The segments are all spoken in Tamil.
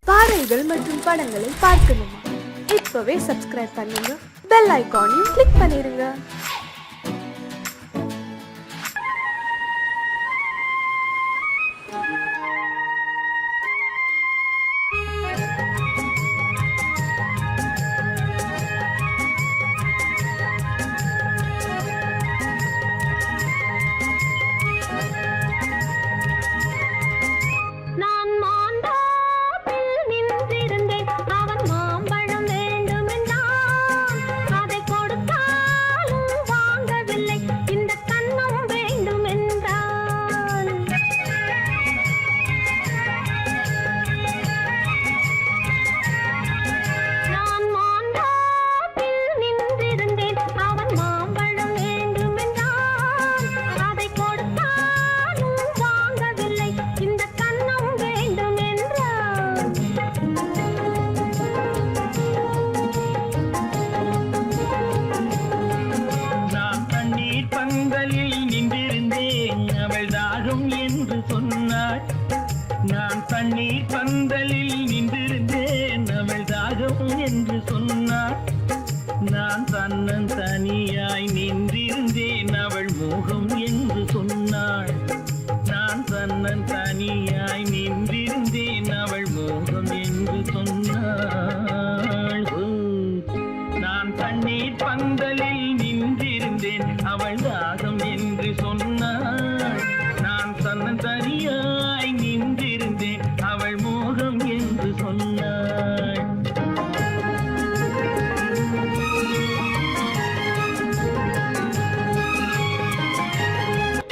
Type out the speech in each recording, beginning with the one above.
பாடல்கள் மற்றும் படங்களை பார்க்கணுமா? இப்பவே சப்ஸ்கிரைப் பண்ணுங்க, பெல் ஐகானையும் கிளிக் பண்ணிருங்க. நான் தண்ணீர் பந்தலில் நின்றிருந்தேன், அவள் தாகம் என்று சொன்னாள். நான் தன்னன் தனியாய் நின்றிருந்தேன், அவள் மோகம் என்று சொன்னாள். நான் தன்னன் தனியாய் நின்றிருந்தேன், அவள் மோகம் என்று சொன்னாள். நான் தண்ணீர் பந்தலில் நின்றிருந்தேன், அவள் தாகம் என்று சொன்னாள். நான் தன்னன் தனியாய் நின்றிருந்தேன், அவள் மோகம் என்று சொன்னாள்.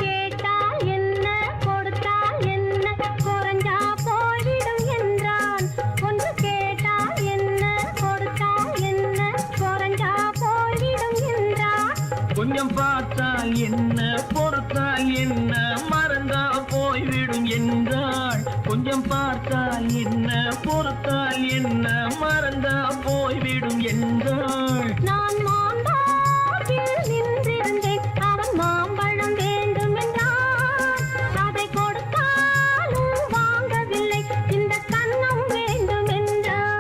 கேட்டால் என்ன கொடுத்தால் என்ன, குறைஞ்சா போய்விடும் என்றான். ஒன்று கேட்டால் என்ன கொடுத்தால் என்ன, குறைஞ்சா போய்விடும் என்றான். கொஞ்சம் பார்த்தால் என்ன பொறுத்தால் என்ன, மறந்தா போய்விடும் என்றாள். கொஞ்சம் பார்த்தால் என்ன பொறுத்தால் என்ன, மறந்தா போய்விடும் என்றாள். நான் மாம்பழத்தில் நின்றிருந்தேன், அவன் மாம்பழம் வேண்டும் என்றான். அதை கொடுத்தாலும் வாங்கவில்லை, இந்த கன்னம் வேண்டும் என்றான்.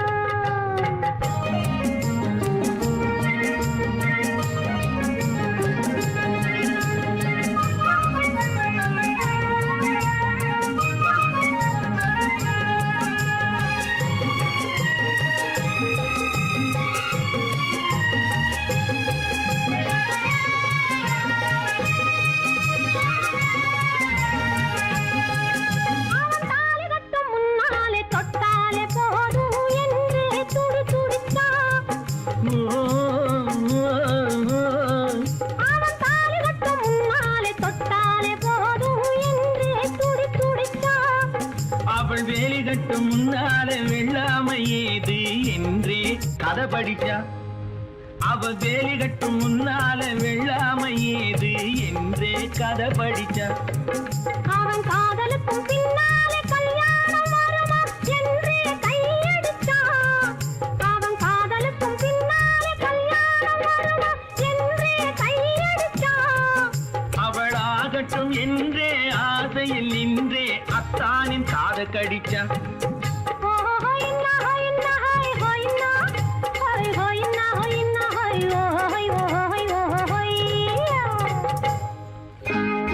அவள் வேலி கட்டும் முன்னாலே வெள்ளாமை ஏது என்றே கதை படிச்சா. அவள் வேலி கட்டும் முன்னாலே வெள்ளாமை ஏது என்றே கதை படிச்சா. அவன் காதலுக்கும் பின்னாலே கல்யாணம் வருமா என்றே கையடிச்சான். அவன் காதலுக்கும் பின்னாலே கல்யாணம் வருமா என்றே கையடிச்சான். அவள் ஆகட்டும் என்றே ஆசையில் நின்றே அத்தானின் காத கடிச்சா.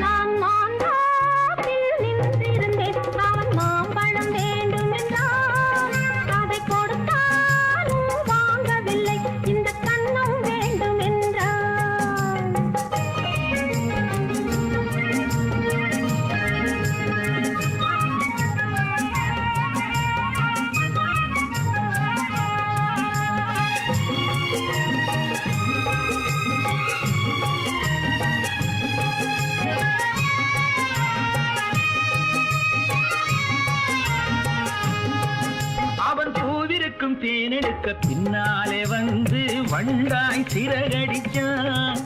நான் மாம்பழத்தில் நின்றிருந்தேன், அவன் மாம்பழம் வேண்டும் என்றான். அதை கொடுத்தாலும் வாங்கவில்லை, இந்த கன்னம் வேண்டும் என்றான். அவன் பூவிருக்கும் தேனெடுக்க பின்னாலே வந்து வண்டாய் சிறகடிச்சான்.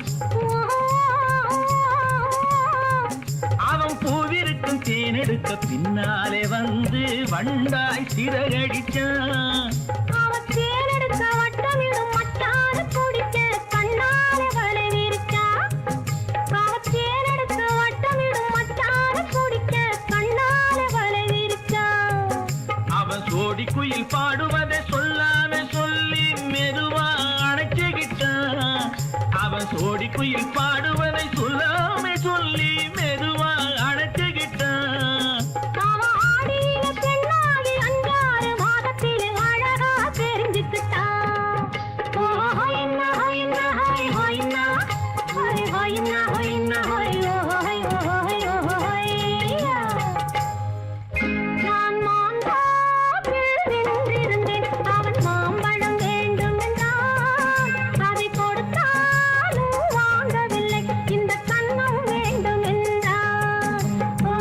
அவன் பூவிருக்கும் தேனெடுக்க பின்னாலே வந்து வண்டாய் சிறகடிச்சான். அவன் தேனெடுக்க வட்டமிடும் மட்டான குடிக்க கண்ணாலே வலை விரிச்சா. அவன் தேனெடுக்க வட்டமிடும் மட்டான குடிக்க கண்ணாலே வலை விரிச்சா. அவன் சோடி குயில் குயில் பாடுவதை சொல்லாம சொல்லி மெதுவா அணைச்சுக்கிட்டான். அவன் சோடி குயில் பாடுவதை சொல்லாம சொல்லி மெதுவா அணைச்சுக்கிட்டான். அவன் ஆடியில பெண்ணாகி 5-6 மாதத்திலே அழகா தெரிஞ்சுக்கிட்டான். ஓ ஹொய்னா ஹொய்னா ஹொய் ஹொய்னா ஹொய் ஹொய்னா ஹொய்னா ஹொய் ஹொய் ஹொய் ஹொய்யா. நான் மாந்தாப்பில் நின்றிருந்தேன். அவன் மாம்பழம் வேண்டும் என்றான். அதை கொடுத்தாலும் வாங்கவில்லை. இந்த கன்னம் வேண்டும் என்றான். ஓ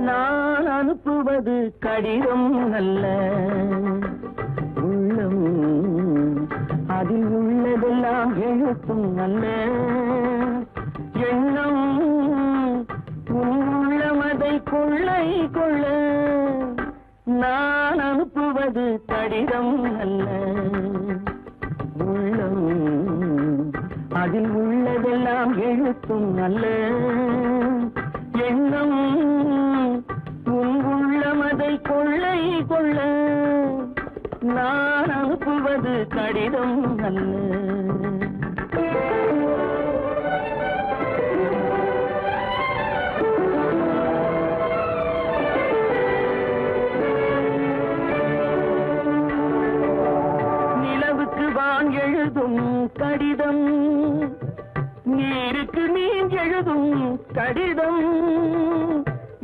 நான் அனுப்புவது கடிதம் அல்ல, உள்ளம் அதில் உள்ளதெல்லாம் எழுத்தும் அல்ல. எண்ணம் உன் உள்ளமதை கொள்ளை கொள்ள. நான் அனுப்புவது கடிதம் அல்ல, உள்ளம் அதில் உள்ளதெல்லாம் எழுத்தும் அல்ல. எண்ணம் உன் உள்ளமதை கொள்ளை கொள்ள. நான் அனுப்புவது கடிதம் அல்ல. நிலவுக்கு வான் எழுதும் கடிதம், நீருக்கு நீர் எழுதும் கடிதம்.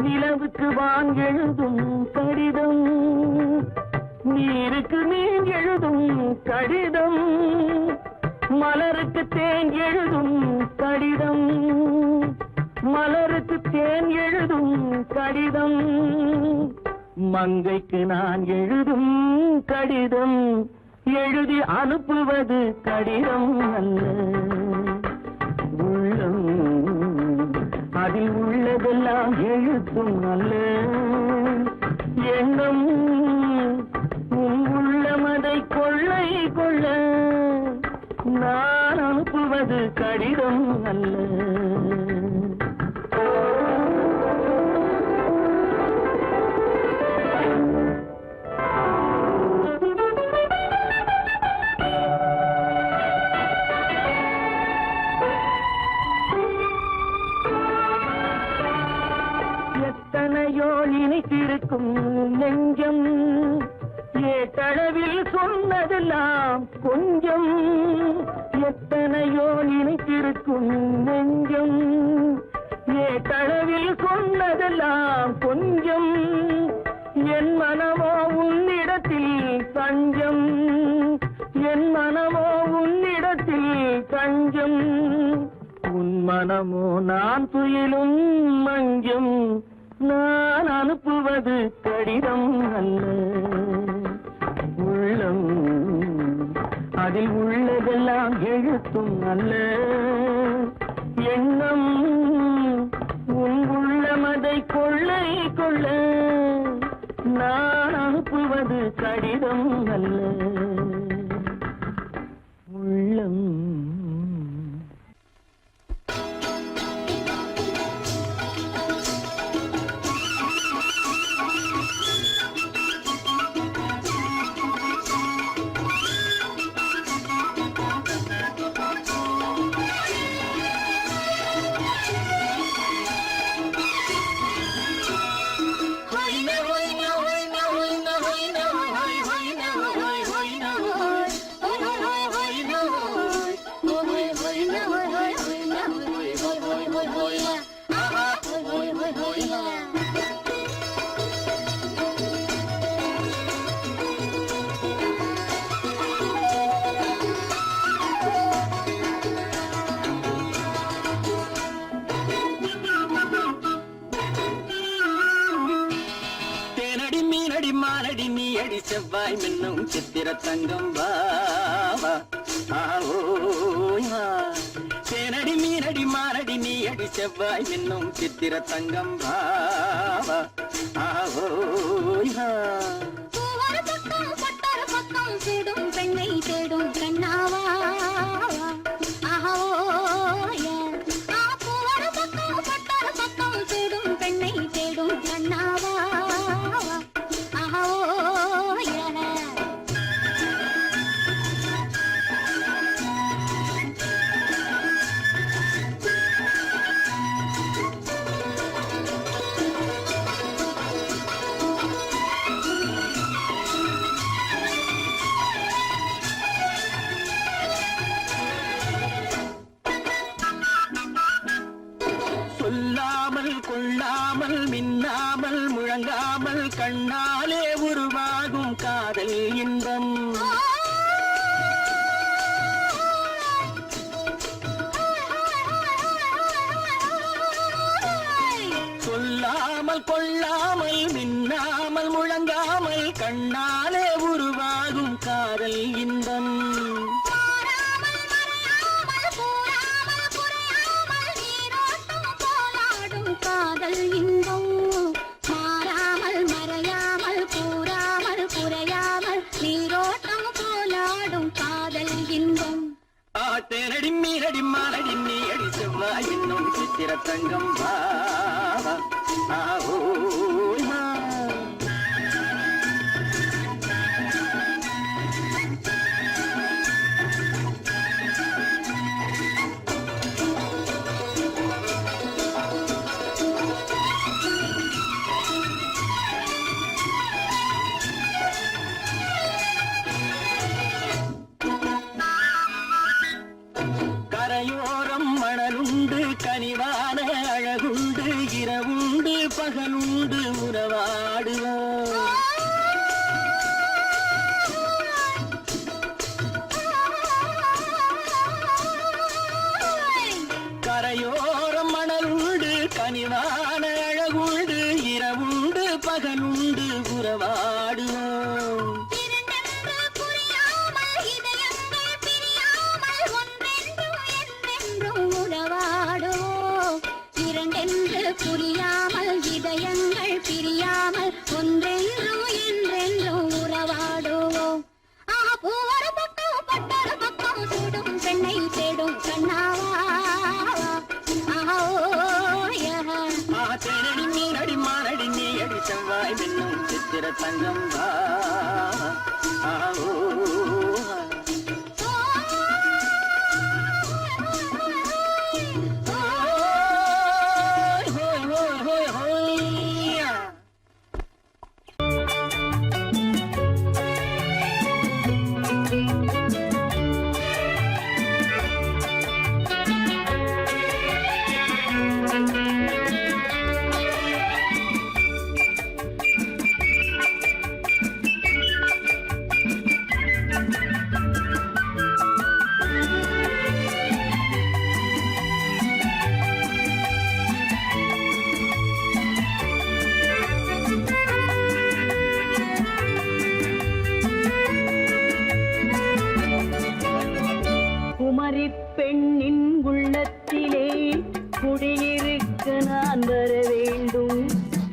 நிலவுக்கு வான் எழுதும் கடிதம், நீருக்கு நீர் எழுதும் கடிதம். மலருக்கு தேன் எழுதும் கடிதம், மலருக்கு தேன் எழுதும் கடிதம். மங்கைக்கு நான் எழுதும் கடிதம், எழுதி அனுப்புவது கடிதம் அல்ல. உள்ளம் அதில் உள்ளதெல்லாம் எழுத்தும் அல்ல. எண்ணம் உன் உள்ளமதை கொள்ளை கொள்ள. நான் அனுப்புவது கடிதம் அல்ல. எத்தனையோ நினைத்திருக்கும் நெஞ்சம், ஏட்டளவில் சொன்னதெல்லாம் கொஞ்சம். எத்தனையோ நினைத்திருக்கும் நெஞ்சம், ஏட்டளவில் சொன்னதெல்லாம் கொஞ்சம். என் மனமோ உன்னிடத்தில் தஞ்சம், என் மனமோ உன்னிடத்தில் தஞ்சம். உன் மனமோ நான் துயிலும் மஞ்சம். நான் அனுப்புவது கடிதம் அல்ல. உள்ளம் அதில் உள்ளதெல்லாம் எழுத்தும் அல்ல. எண்ணம் உன் உள்ளமதை கொள்ளை கொள்ள. நான் அனுப்புவது கடிதம் அல்ல. உள்ளம் மானடி நீ அடி செவ்வாய் மின்னும் சித்திர தங்கம் வாவா. தேனடி மீனடி மானடி நீ அடி செவ்வாய் என்னும் சித்திர தங்கம் பாவா ஆஹோயா பூவொரு பக்கம் பட்டொரு பக்கம் சூடும் பெண்ணை தேடும் கண்ணாவா ஆஹோய பூவொரு பக்கம் பட்டொரு பக்கம் சூடும் பெண்ணை தேடும் கண்ணாவா ஆஹோய சொல்லாமல் கொள்ளாமல் மின்னாமல் முழங்காமல் கண்ணாலே உருவாகும் காதல் இன்பம் சொல்லாமல் கொள்ளாமல் மின்னாமல் முழங்காமல் கண்ணாலே உருவாகும் காதல் இன்பம் காதல் இன்பம் மாறாமல் மறையாமல் கூறாமல் குறையாமல் நீரோட்டம் போலாடும் காதல் இன்பம் ஆட்டேனடி மீனடி மானடி நீ அடி செவ்வாய் என்னும் சித்திர தங்கம் பாவா ஆஹோயா கரையோரம் மணலுண்டு கனிவான அழகுண்டு இரவுண்டு பகலுண்டு உறவாடுவோம் கரையோரம் மணலுண்டு கனிவான அழகுண்டு இரவுண்டு பகலுண்டு உறவாடுவோம் புரியாமல் இதயங்கள் பிரியாமல் ஒன்றென்றும் என்றென்றும் உறவாடுவோம் பூவொரு பக்கம் பட்டொரு பக்கம் சூடும் பெண்ணை தேடும் கண்ணாவா தேனடி மீனடி மானடி நீ அடி செவ்வாய் என்னும் சித்திர தங்கம் ஆஹோயா பெண்ணின் உள்ளத்திலே குடியிருக்க நான் வர வேண்டும்,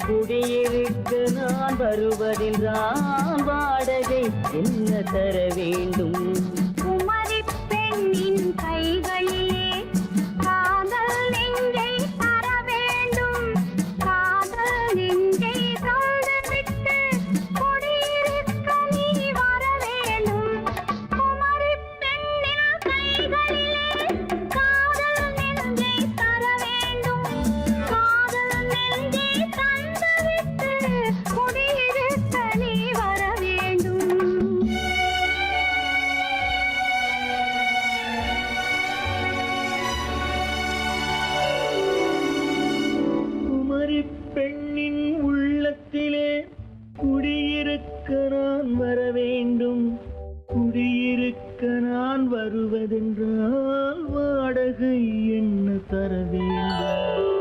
குடியிருக்க நான் வருவதென்றால் வாடகை என்ன தர வேண்டும்? குமரி பெண்ணின் கைகளிலே காதல் நெஞ்சை தர வேண்டும், காதல் நெஞ்சை தந்துவிட்டு குடியிருக்க நீ வர வேண்டும். குமரி பெண்ணின் கைகளிலே காதல் நெஞ்சை தர வேண்டும், காதல் நெஞ்சை தந்துவிட்டு குடியிருக்க நீ வர வேண்டும். குமரி பெண்ணின் உள்ளத்திலே குடியிருக்க நான் வர வேண்டும், குடியிருக்க நான் வருவதென்றால் வாடகை என்ன தர வேண்டும்?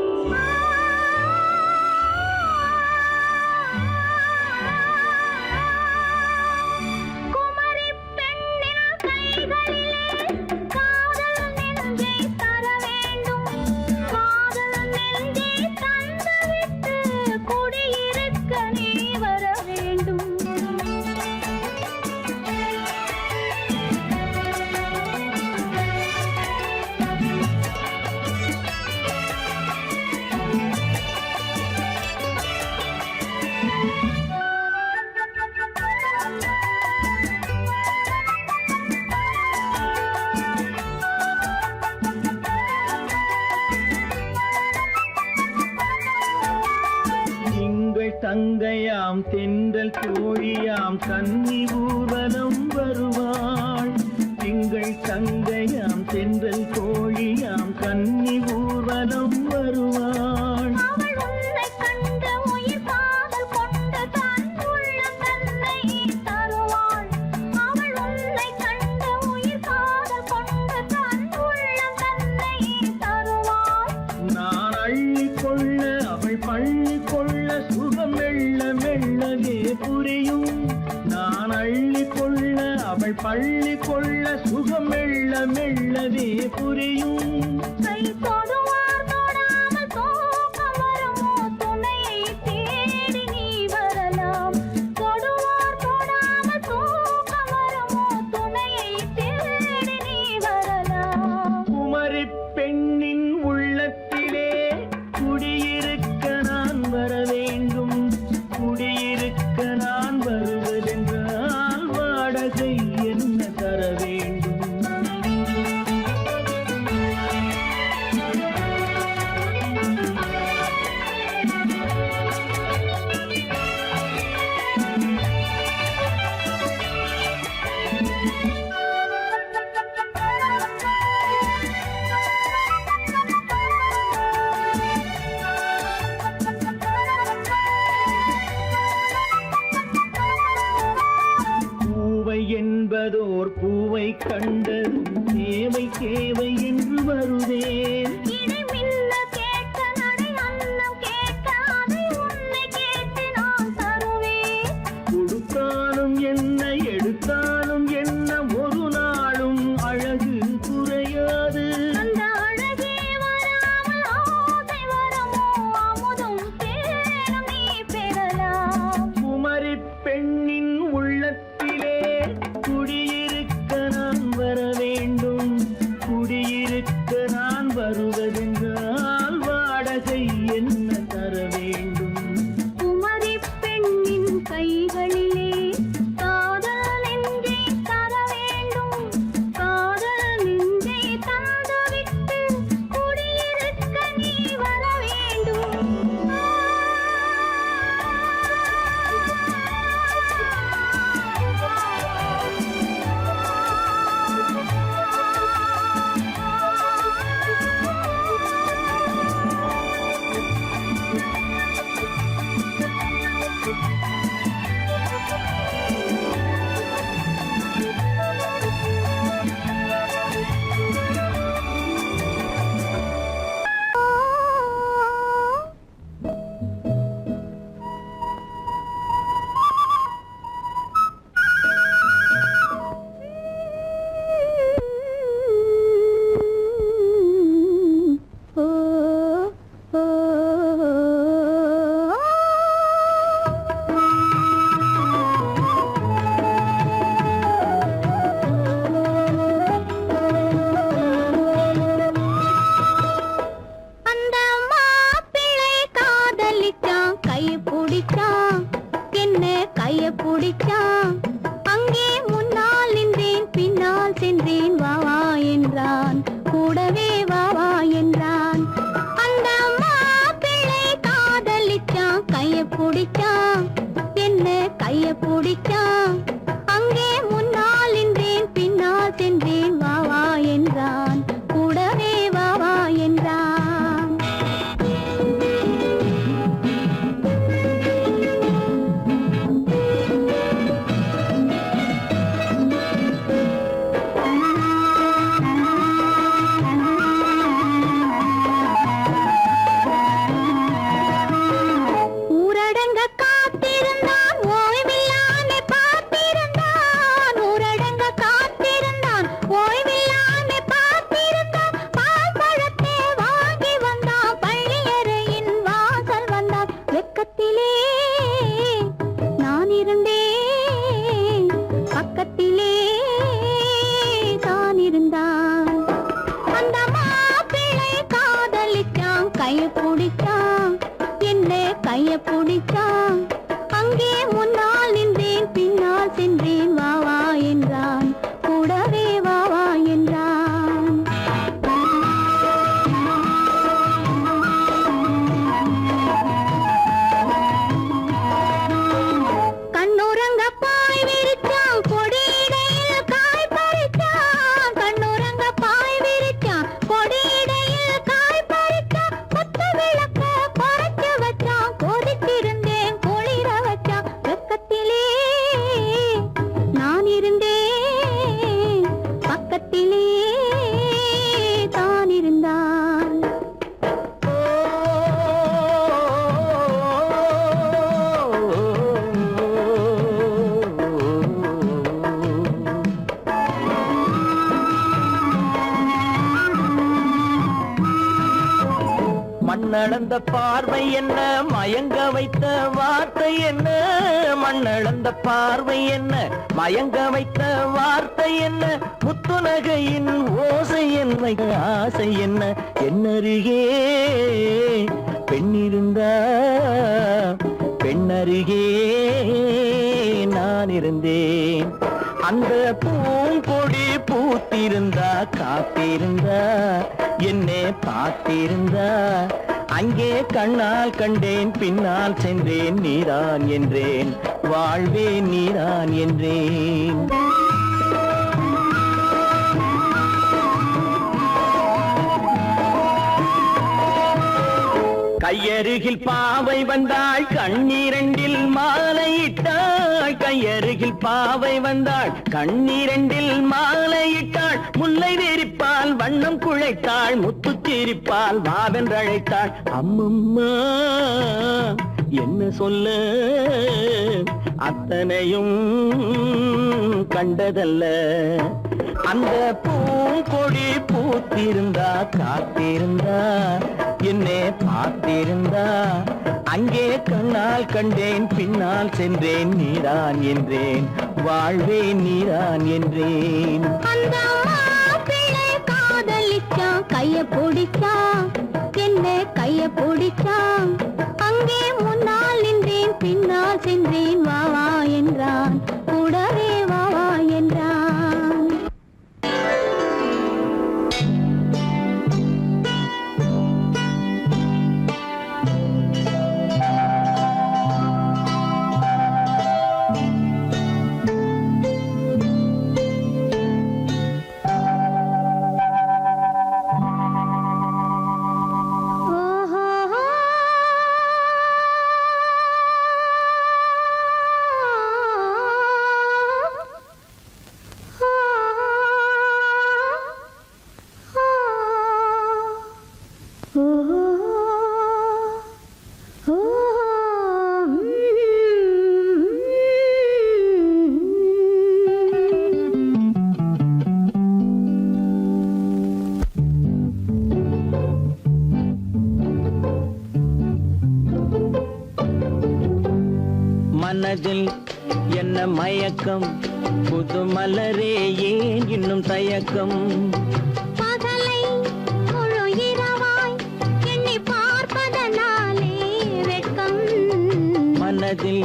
குமரி பெண்ணின் கைகளிலே காதல் நெஞ்சை தர வேண்டும், காதல் தங்கையாம் தென்றல் தோழியாம் கன்னி ஊர்வலம் வருவாள். திங்கள் தங்கையாம் தென்றல் தோழியாம் கன்னி ஊர்வலம் வருவாள். அவள் உன்னை கண்டு உயிர் காதல் கொண்டு தன் உள்ளம் தன்னை தருவாள். அவள் உன்னை கண்டு உயிர் காதல் கொண்டு தன் உள்ளம் தன்னை தருவாள். நான் அள்ளி கொள்ள அவள் பள்ளி கொள்ள சுகம் மெல்ல மெல்லவே புரியும். நான் அள்ளி கொள்ள அவள் பள்ளி கொள்ள சுகம் மெல்ல மெல்லவே புரியும். கை தொடுவார் தொடாமல் தூக்கம் வருமோ துணையை தேடி நீ வரலாம். தொடுவார் தொடாமல் தூக்கம் வருமோ துணையை தேடி நீ வரலாம். குமரி பெண்ணின் உள்ளத்திலே குடியிருக்க நான் வர வேண்டும். குடியிருக்க நான் வருவதென்றால் வாடகை என்ன தர வேண்டும்? பூவை என்பதோர் பூவை கண்டதும் தேவை தேவை என்று வருவேன். இடி மின்ன கேட்க நடை அன்னம் கேட்க அதை உன்னை கேட்டு நான் தருவேன். கொடுத்தாலும் என்ன எடுத்தாலும் என்ன ஒரு நாளும் அழகு குறையாது. அந்த அழகே வராமல் ஆசை வரமோ அமுதும் தேனும் நீ பெறலாம். குமரி பெண்ணின் உள்ளத்திலே குடியிருக்க நான் வர வேண்டும். குடியிருக்க நான் வருவதென்றால் வாடகை என்ன தர வேண்டும்? குமரி பெண்ணின் கைகளிலே காதல் நெஞ்சை தர வேண்டும். காதல் நெஞ்சை தந்துவிட்டு குடியிருக்க நீ வர வேண்டும். அந்த மாப்பிள்ளை காதலிச்சான் கைய பிடிச்சான் என்ன கைய பிடிச்சான். அங்கே முன்னால் நின்றேன் பின்னால் சென்றேன் வா வா என்றான் கூடவே வா வா என்றான். அந்த மாப்பிள்ளை காதலிச்சான் கைய பிடிச்சான் என்ன கைய பிடிச்சான். அங்கே முன்னால் நின்றேன் பின்னால் சென்றேன் வா வா என்றான் கூடவே வா வா என்றான். ஊரடங்க காத்திருந்தான் ஓய்வில்லாம பார்த்திருந்தான். ஊரடங்க காத்திருந்தான் ஓய்வில்லாம பார்த்திருந்தான். பால் பழத்தை வாங்கி வந்தான் பள்ளியறையின் வாசல் வந்தான். வெக்கத்திலே நான் இருந்தேன் பக்கத்திலே தான் இருந்தான். அந்த மாப்பிள்ளை காதலிச்சான் கைய பிடிச்சான் என்ன கைய பிடிச்சான். அங்கே முன்னால் நின்றேன் பின்னால் சென்றேன் வா வா என்றான் கூடவே வா வா என்றான். மண்ணளந்த பார்வை என்ன, மயங்க வைத்த வார்த்தை என்ன, மண்ணளந்த பார்வை என்ன, மயங்க வைத்த வார்த்தை என்ன, முத்துநகையின் ஓசை என்ன, ஆசை என்ன, என்னருகே பெண்ணிருந்தா, பெண்ணருகே நான் இருந்தேன். அந்த பூங்கொடி பூத்திருந்தா, காத்திருந்தா, என்னை பார்த்திருந்தா, அங்கே கண்ணால் கண்டேன், பின்னால் சென்றேன், நீதான் என்றேன், வாழ்வே நீதான் என்றேன். கையருகில் பாவை வந்தாள், கண்ணீரண்டில் மாலையிட்டாள். கையருகில் பாவை வந்தாள், கண்ணீரண்டில் மாலையிட்டாள். முல்லை வெறிப்பால் வண்ணம் குழைத்தாள், முத்து சிரிப்பால் வாவென்றழைத்தாள். அம்மம்மா என்ன சொல்ல, அத்தனையும் கண்டதல்ல. அந்த பூங்கொடி பூத்திருந்தா, காத்திருந்தா, என்னை பார்த்திருந்தா, அங்கே கண்ணால் கண்டேன், பின்னால் சென்றேன், நீதான் என்றேன், வாழ்வே நீதான் என்றேன். அந்த மாப்பிள்ளை காதலிச்சான், கைய பிடிச்சான், என்ன கைய பிடிச்சான். அங்கே முன்னால் நின்றேன், பின்னால் சென்றேன், வா வா என்றான், கூடவே வா வா என்றான். மனதில் என்ன மயக்கம், புது மலரே ஏன் இன்னும் தயக்கம். பகலை முழு இரவாய் எண்ணி பார்ப்பதனாலே வெட்கம். மனதில்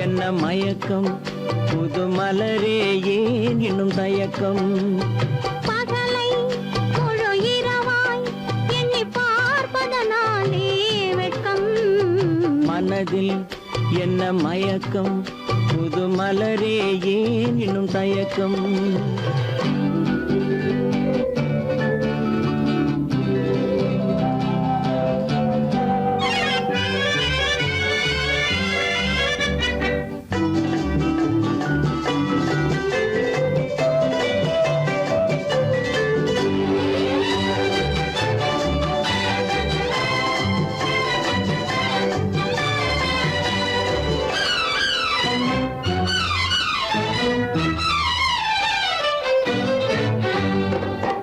என்ன மயக்கம், புது மலரே ஏன் இன்னும் தயக்கம். பகலை முழு இரவாய் எண்ணி பார்ப்பதனாலே வெட்கம். மனதில் என்ன மயக்கம், புது மலரே ஏன் இன்னும் தயக்கம்.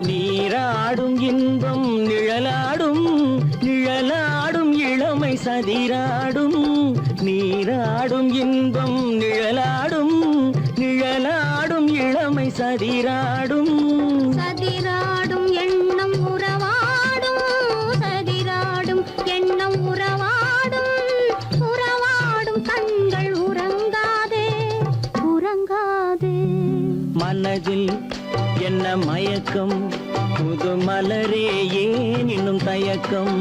நீராடும் இன்பம் நிழலாடும், நிழலாடும் இளமை சதிராடும். நீராடும் இன்பம் நிழலாடும், நிழலாடும் இளமை சதிராடும். சதிராடும் எண்ணம் உறவாடும், சதிராடும் எண்ணம் உறவாடும். உறவாடும் கண்கள் உறங்காதே, உறங்காதே. மனதில் என்ன மயக்கம், புது மலரே ஏன் இன்னும் தயக்கம்.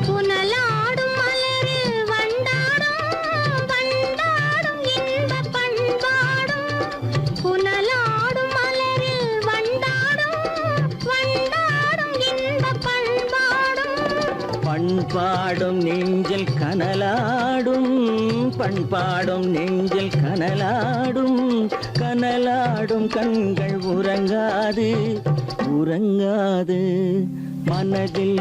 புனலாடும் மலரில் வண்டாடும் பாடும் நெஞ்சில் கனலாடும் பண்பாடும் நெஞ்சில் கனலாடும் கனலாடும் கண்கள் உறங்காது உறங்காது மனதில்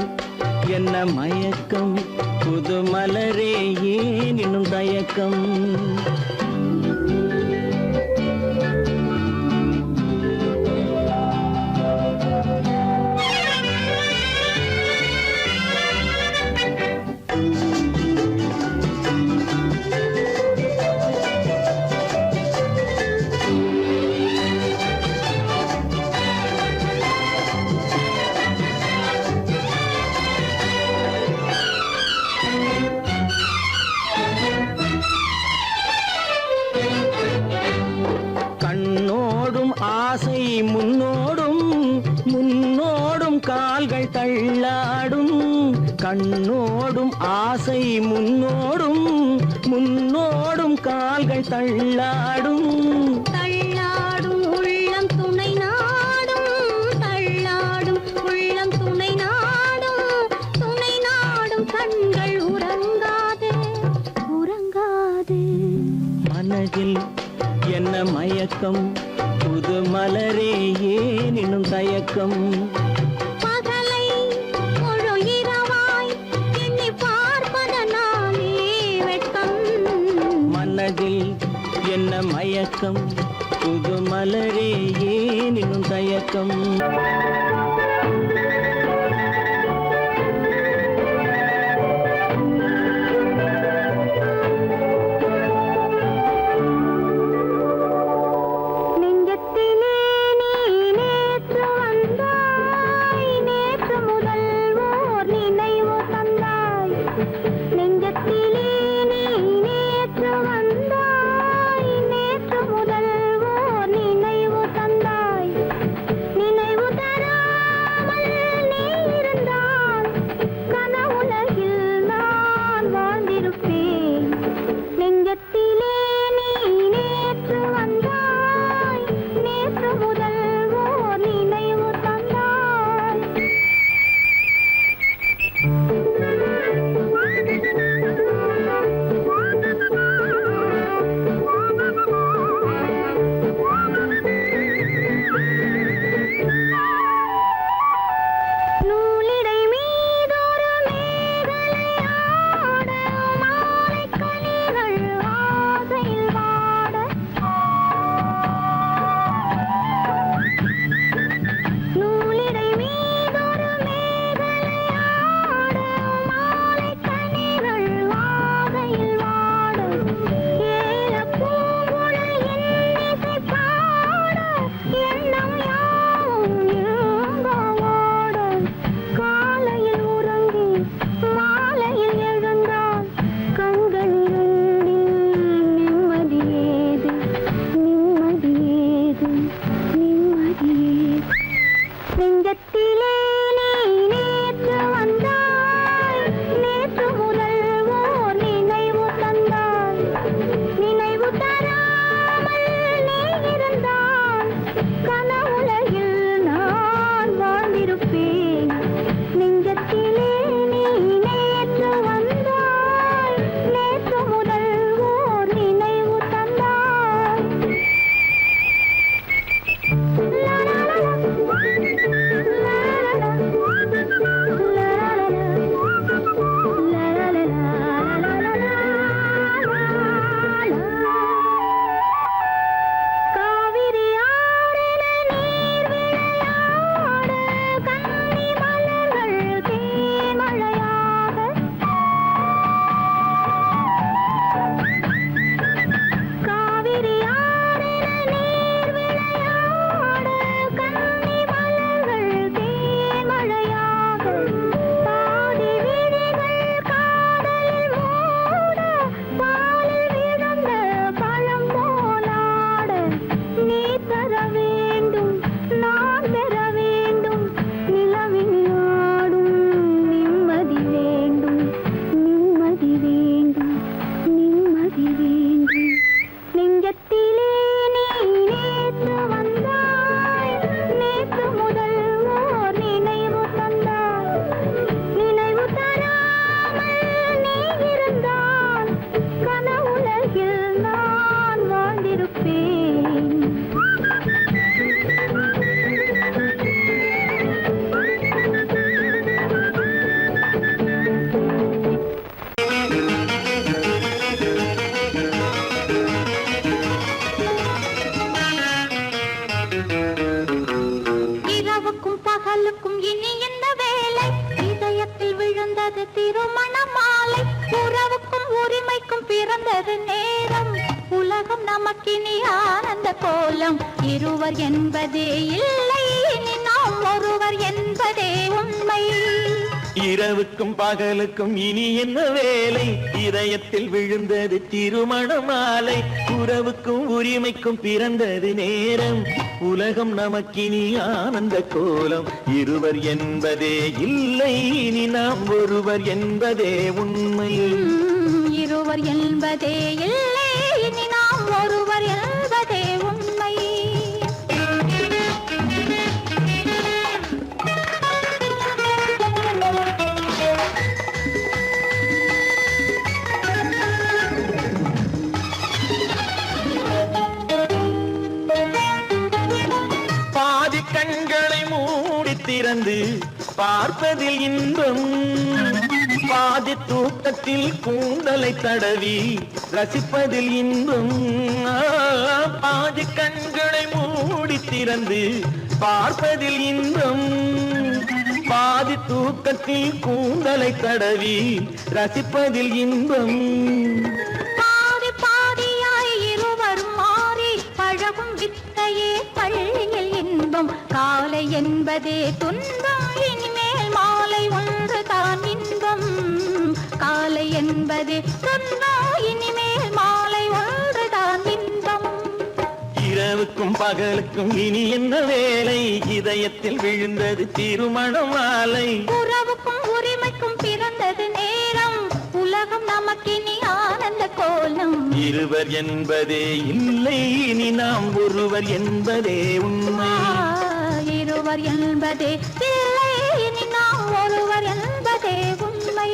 என்ன மயக்கம் புது மலரே ஏன் இன்னும் தயக்கம் கண்ணோடும் ஆசை முன்னோடும் முன்னோடும் கால்கள் தள்ளாடும் கண்ணோடும் ஆசை முன்னோடும் முன்னோடும் கால்கள் தள்ளாடும் தள்ளாடும் உள்ளம் துணை நாடும் தள்ளாடும் உள்ளம் துணை நாடும் கண்கள் உறங்காது உறங்காது மனதில் என்ன மயக்கம் புது மலரே ஏன் இன்னும் தயக்கம் பகலை முழு இரவாய் எண்ணி பார்ப்பதனாலே வெட்கம் மனதில் என்ன மயக்கம் புது மலரே ஏன் இன்னும் தயக்கம் நெஞ்சத்திலே நீ நேற்று வந்தாய் நேற்று முதல் ஓர் நினைவு தந்தாய் நெஞ்சத்திலே நீ நேற்று வந்தாய் நேற்று முதல் ஓர் நினைவு தந்தாய் நினைவு தர பிறந்தது நேரம் உலகம் நமக்கினி ஆனந்த கோலம் இருவர் என்பதே இல்லை இனி நாம் ஒருவர் என்பதே உண்மை இரவுக்கும் பகலுக்கும் இனி என்ன வேலை இதயத்தில் விழுந்தது திருமண மாலை உறவுக்கும் உரிமைக்கும் பிறந்தது நேரம் உலகம் நமக்கினி ஆனந்த கோலம் இருவர் என்பதே இல்லை இனி நாம் ஒருவர் என்பதே உண்மை இருவர் என்பதே இல்லை இனி நாம் ஒருவர் என்பதே உண்மை பாதி கண்களை மூடி திறந்து பார்ப்பதில் இன்பம் பாதி தூக்கத்தில் கூந்தலை தடவி ரசிப்பதில் இன்பம் பாதி கண்களை மூடி திறந்து பார்ப்பதில் இன்பம் பாதி தூக்கத்தில் கூந்தலை தடவி ரசிப்பதில் இன்பம் பாதி பாதியாய் இருவர் மாறி பழகும் வித்தையே பள்ளியில் இன்பம் காலை என்பதே துன்பம் இனிமேல் மாலை ஒன்று தான் இன்பம் காலை என்பதே துன்பம் இனிமேல் மாலை ஒன்று தான் இன்பம் இரவுக்கும் பகலுக்கும் இனி என்ன வேலை இதயத்தில் விழுந்தது திருமண மாலை உறவுக்கும் உரிமைக்கும் பிறந்தது நேரம் உலகம் நமக்கினி ஆனந்த கோலம் இருவர் என்பதே இல்லை இனி நாம் ஒருவர் என்பதே உண்மை இருவர் என்பதே இல்லை இனி நாம் ஒருவர் என்பதே உண்மை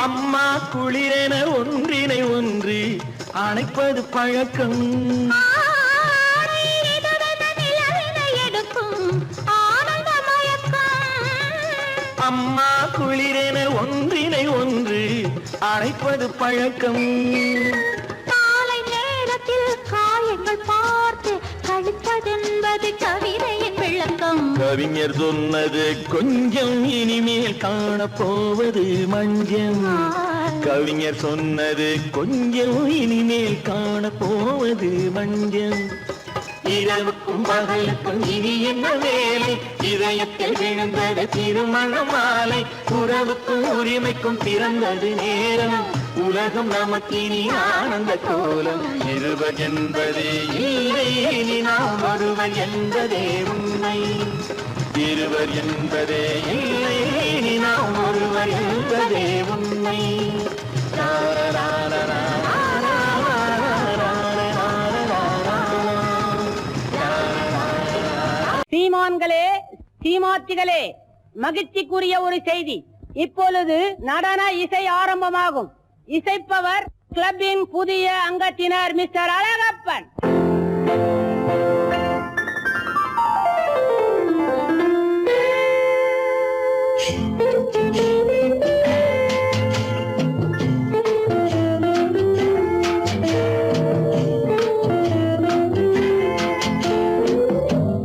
அம்மா குளிரென ஒன்றினை ஒன்று அணைப்பது பழக்கம் அம்மா குளிரென ஒன்றினை ஒன்று அணைப்பது பழக்கம் காலை நேரத்தில் காயங்கள் பார்த்து கழிப்பதென்பது கவிதையின் விளக்கம் கவிஞர் சொன்னது கொஞ்சம் இனிமேல் காணப்போவது மஞ்சம் கவிஞர் சொன்னது கொஞ்சம் இனிமேல் காணப்போவது மஞ்சம் இரவுக்கும் பகலுக்கும் இனி என்ன வேலை இதயத்தில் விழுந்தது திருமண மாலை உறவுக்கும் உரிமைக்கும் பிறந்தது நேரம் உலகம் நமக்கினி ஆனந்த கோலம் இருவர் என்பதே இல்லை இனி நாம் ஒருவர் என்பதே உண்மை இருவர் என்பதே இல்லை இனி நாம் ஒருவர் என்பதே உண்மை சீமான்களே சீமாத்திகளே மகிழ்ச்சிக்குரிய ஒரு செய்தி இப்பொழுது நடன இசை ஆரம்பமாகும் இசைப்பவர் கிளப்பின் புதிய அங்கத்தினர் மிஸ்டர் அழகப்பன்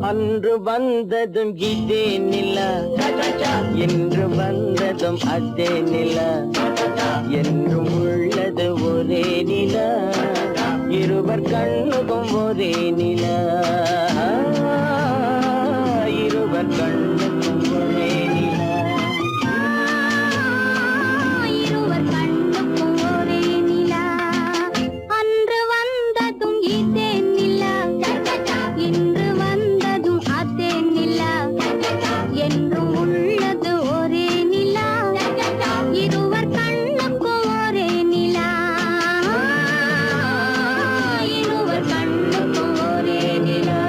அன்று வந்ததும் இதே நிலா என்று வந்ததும் அதே நிலா என்றும் உள்ளது ஒரே நிலா இருவர் கண்ணுக்கும் ஒரே நிலா இருவர் கண்ணுக்கும் ஒரே நிலா இருவர் கண்ணுக்கும் ஒரே நிலா அன்று வந்ததும் இதே நிலா இன்று வந்ததும் அதே நிலா என்றும் உள்ளது ஒரே நிலா இருவர் கண்ணுக்கும் ஒரே நிலா இருவர் கண்ணுக்கும் ஒரே நிலா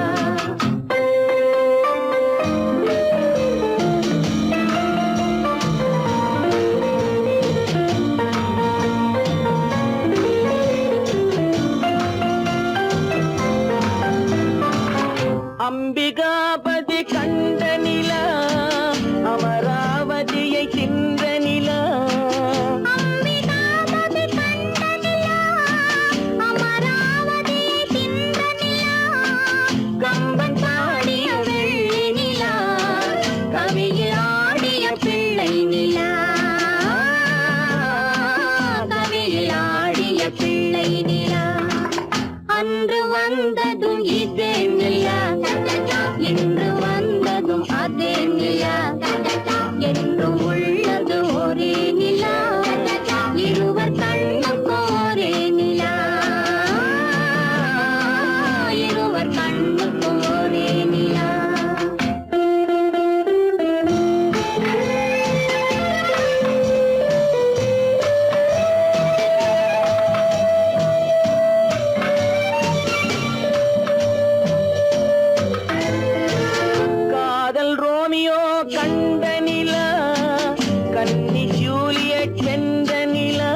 கவியில் ஆடிய பிள்ளை நிலா கவியில் ஆடிய பிள்ளை நிலா அன்று வந்ததும் இதே நிலா இன்று வந்ததும் அதே நிலா என்றும் உள்ளது ஒரே நிலா இருவர் கண்ணுக்கு ஒரே நிலா இருவர் கண்ணுக்கு ஒரே நிலா காதல் ரோமியோ கண்ட நிலா கன்னி ஜூலியட் வென்ற நிலா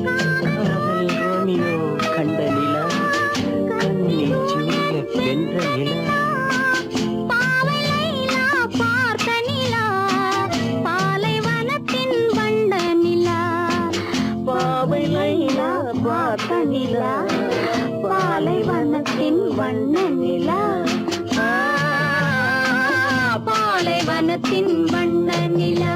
காதல் ரோமியோ கண்ட நிலா கன்னி ஜூலியட் வென்ற நிலா பாவை லைலா பார்த்த நிலா பாலைவனத்தின் வண்ண நிலா பாவை லைலா பார்த்த நிலா பாலைவனத்தின் வண்ண நிலா பாலைவனத்தின் வண்ண நிலா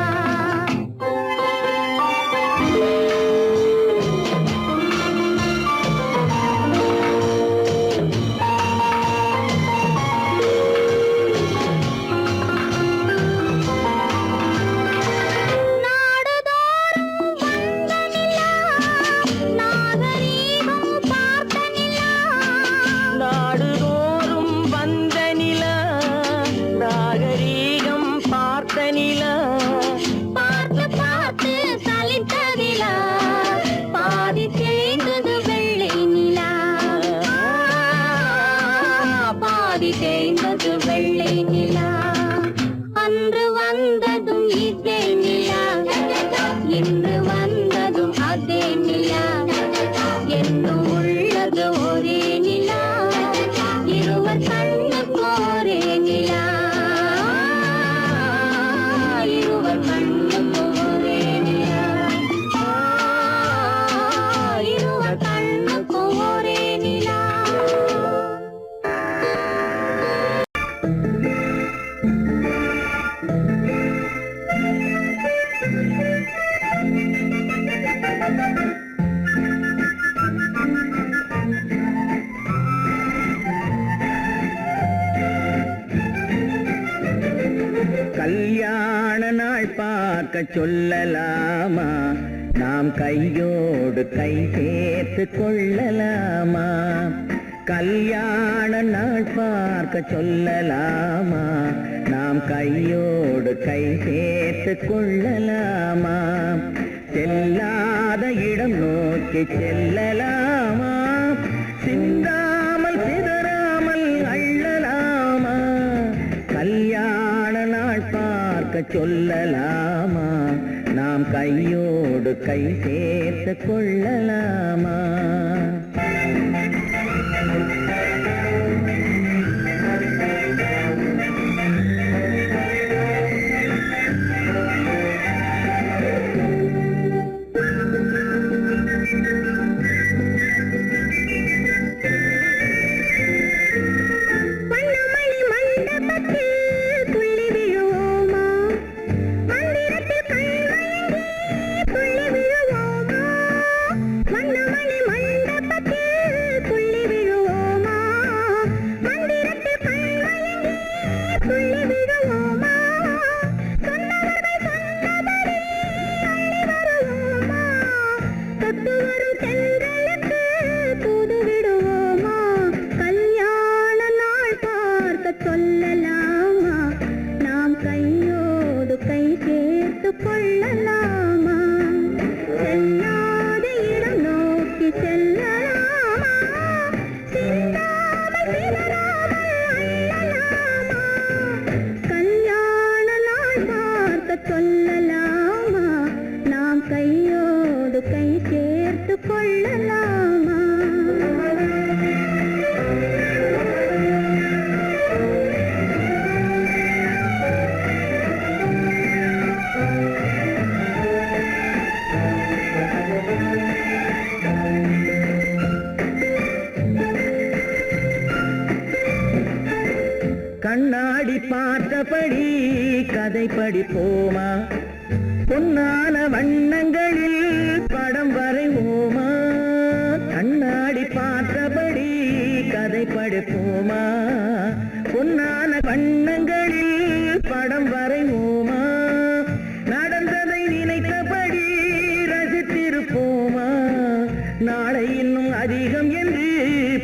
நாடுதோறும் வந்த நிலா நாகரீகம் பார்த்த நிலா பார்த்து பார்த்து சலித்ததிலா பாதி தேய்ந்தது வெள்ளை நிலா பாதி தேய்ந்தது வெள்ளை நிலா அன்று வந்ததும் இதே நிலா இன்று வந்ததும் அதே நிலா என்னும் உள்ளது ஒரே நிலா இருவர் கண்ணுக்கு ஒரே நிலா இருவர் கண்ணுக்கு ஒரே நிலா இருவர் கண்ணுக்கு ஒரே நிலா கல்யாண நாள் பார்க்க சொல்லலாமா நாம் கையோடு கை சேர்த்து கொள்ளலாமா கல்யாண நாள் பார்க்க சொல்லலாமா நாம் கையோடு கை சேர்த்து கொள்ளலாமா செல்லாத இடம் நோக்கி செல்லலாமா சிந்தாமல் சிதறாமல் அள்ளலாமா கல்யாண நாள் பார்க்க சொல்லலாமா நாம் கையோடு கை சேர்த்து கொள்ளலாமா மண்டபத்தில் கதை படிப்போமா பொன்னான வண்ணங்களில் படம் வரைவோமா கண்ணாடி பார்த்தபடி கதை படிப்போமா பொன்னான வண்ணங்களில் படம் வரைவோமா நடந்ததை நினைத்தபடி ரசித்திருப்போமா நாளை இன்னும் அதிகம் என்று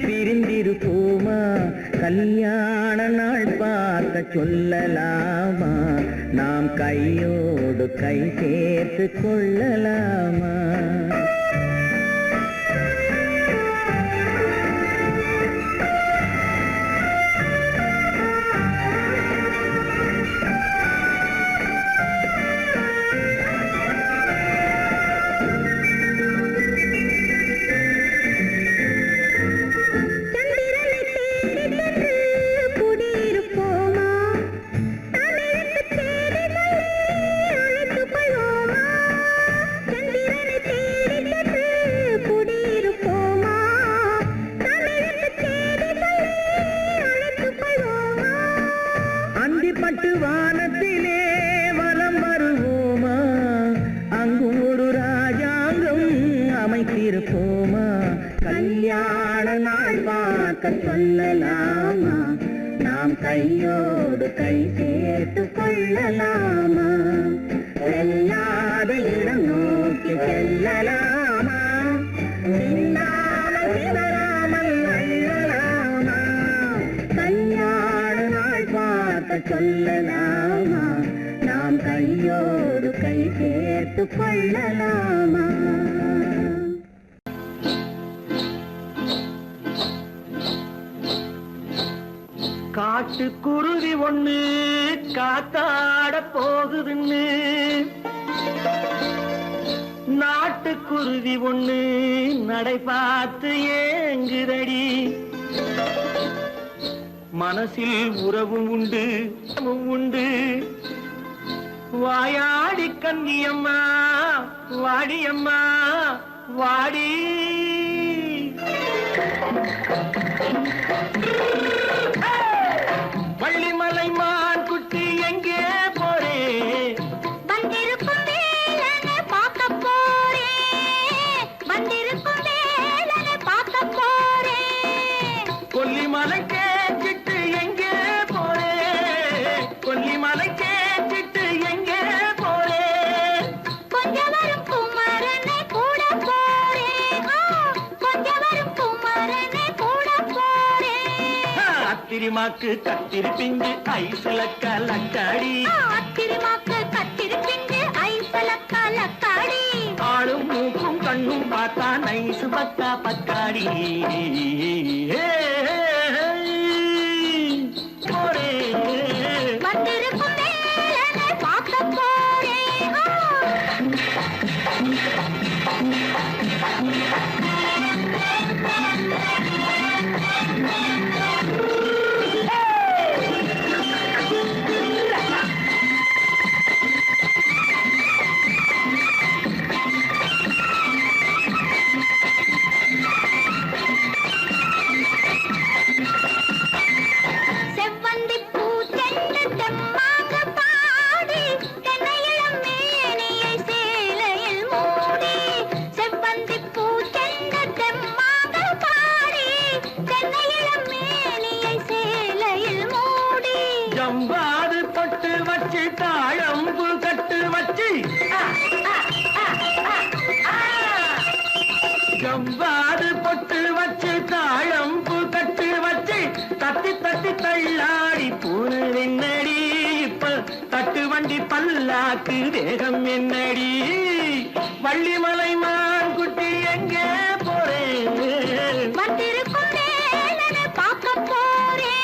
பிரிந்திருப்போமா கல்யாண நாள் பார்க்க சொல்லலாமா நாம் கையோடு கை சேர்த்து கொள்ளலாமா பட்டு வானத்திலே வலம் வருவோமா அங்கும் ஒரு ராஜாங்கம் அமைத்திருப்போமா கல்யாண நாள் பார்க்க சொல்லலாமா நாம் கையோடு கை சேர்த்து கொள்ளலாமா செல்லாத இடம் நோக்கி செல்லலாமா சின்னாமல் சிதறாமல் அள்ளலாமா கல்யாண நாள் பார்க்க சொல்லலாமா நாம் கையோடு கை சேர்த்து கொள்ளலாமா காட்டுக்குருவி ஒண்ணு காத்தாட போகுதுன்னு நாட்டுக்குருவி ஒண்ணு நடை பார்த்து ஏங்குதடி மனசில் உறவும் உண்டு உண்டு வாயாடி கன்னியம்மா வாடியம்மா வாடி வள்ளிமலை மான் குட்டி எங்கே போறே வந்திருக்கும் வேலனை பார்க்க போறேன் வந்திருக்கும் வேலனை பார்க்க போறேன் கொல்லிமலை கேச்சிட்டு எங்கே போறே கொல்லிமலை கேச்சிட்டு எங்கே போறே கொஞ்சம் வரும் குமரனை கூட போறேன் கொஞ்சம் வரும் குமரனை கூட போறேன் அத்திரிமாக்கு கத்திருப்பிஞ்சு ஐசுல கலக்காடி அத்திரிமாக்கு கத்திருப்பிஞ்சு ஐசல கலக்காடி ஆளும் மூக்கும் கண்ணும் பார்த்தா நைசு பக்கா பக்காடி போரே வந்திருக்கும் வேலனை பார்க்க போறேன் செவ்வந்தி பூ செண்டு தெம்மாக பாடி தென்னையிளம் மேனியை சேலையில் மூடி செவ்வந்தி பூ செண்டு தெம்மாக பாடி தென்னையிளம் மேனியை சேலையில் மூடி ஜம்பாது பட்டு வச்சு தாழம்பு கட்டு வச்சு ஜம்பாது பொட்டு வச்சு தாழம்பு கட்டு வச்சு தட்டி தட்டி தள்ளாடி பூனு என்னடி இப்ப தட்டு வண்டி பல்லாக்கு வேகம் என்னடி வள்ளிமலை மான் குட்டி எங்கே போறேன் வந்திருக்கும் வேலனை பார்க்க போறேன்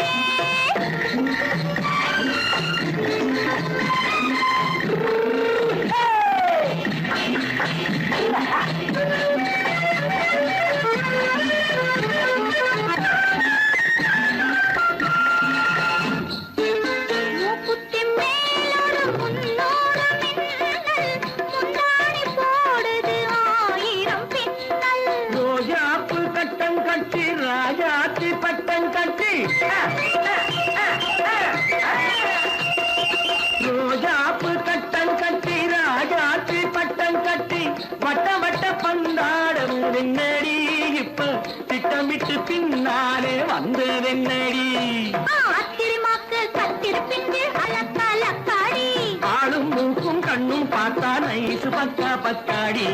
மூக்குத்தி மேலோடு முன்னோடு மின்னல் முந்தாணி போடுது ஆயிரம் பின்னல் ரோஜாப்பு கட்டம் கட்டி ராஜாத்தி பட்டம் கட்டி ரோஜாப்பு கட்டம் கட்டி ராஜாத்தி பட்டம் கட்டி வட்ட வட்ட பந்தாடம் வெண்ணடி இப்ப திட்டமிட்டு பின்னாலே வந்து வெண்ணடி ஆத்திரமாக்கு கத்திருப்பிட்டு அலக்காடி ஆளும் மூக்கும் கண்ணும் பார்த்தா நைசு பக்கா பக்காடி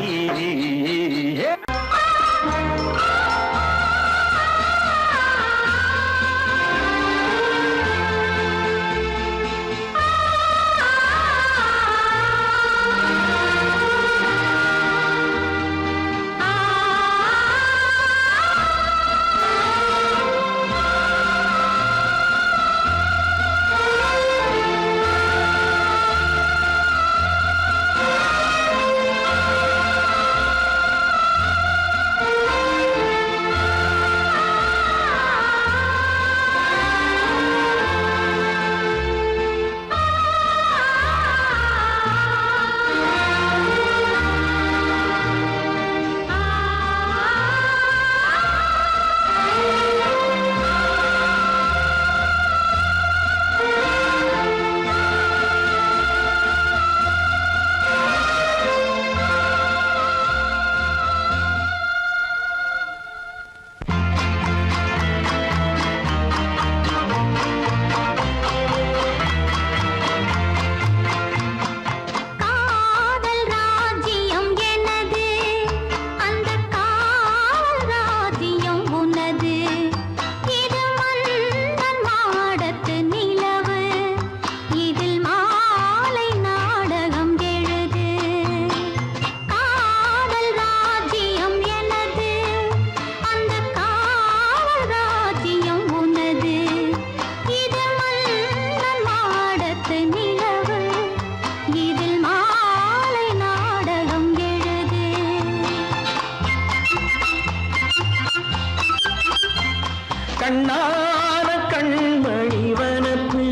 கண்ணான கண்மணி வனப்பு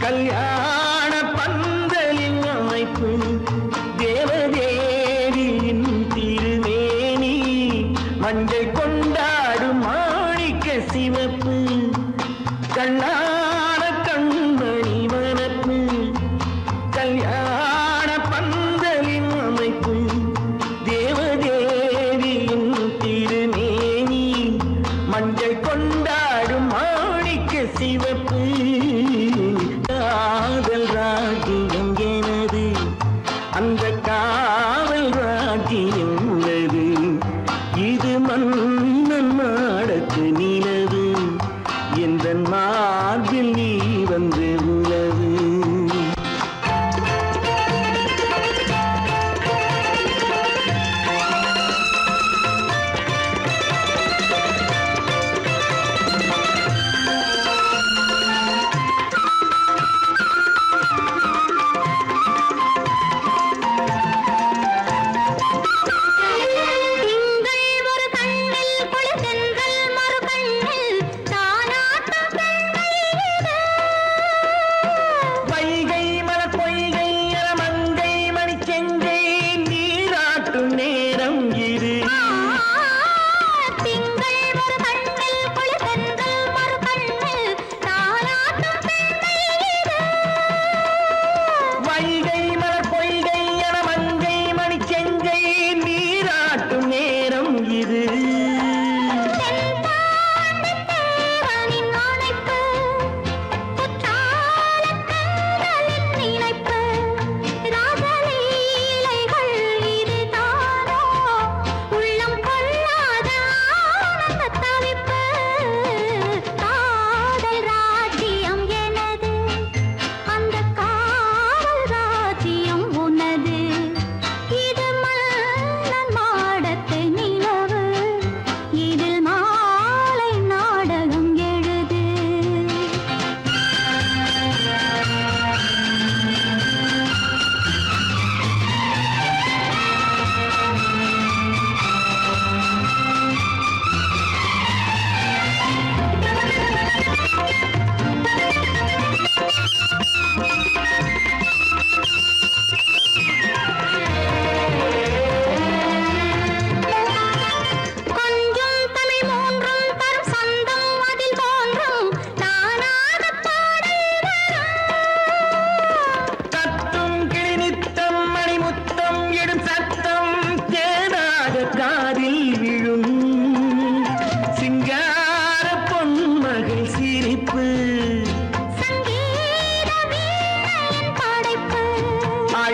கல்யாண பந்தலின் அமைப்பு தேவதேவியின் திருமேனி மஞ்சள் கொண்டாடும் மாணிக்க சிவப்பு கண்ணான கண்மணி வனப்பு கல்யாண பந்தலின் அமைப்பு தேவதேவியின் திருமேனி மஞ்சள் கொண்டாடும் மாணிக்க சிவப்பு காதல் ராஜ்யம் எனது அந்த காவல் ராஜ்யம் உள்ளது இது மன்னன் நாடத்து நிலவு எந்த மார்பில் நீ வந்து உள்ளது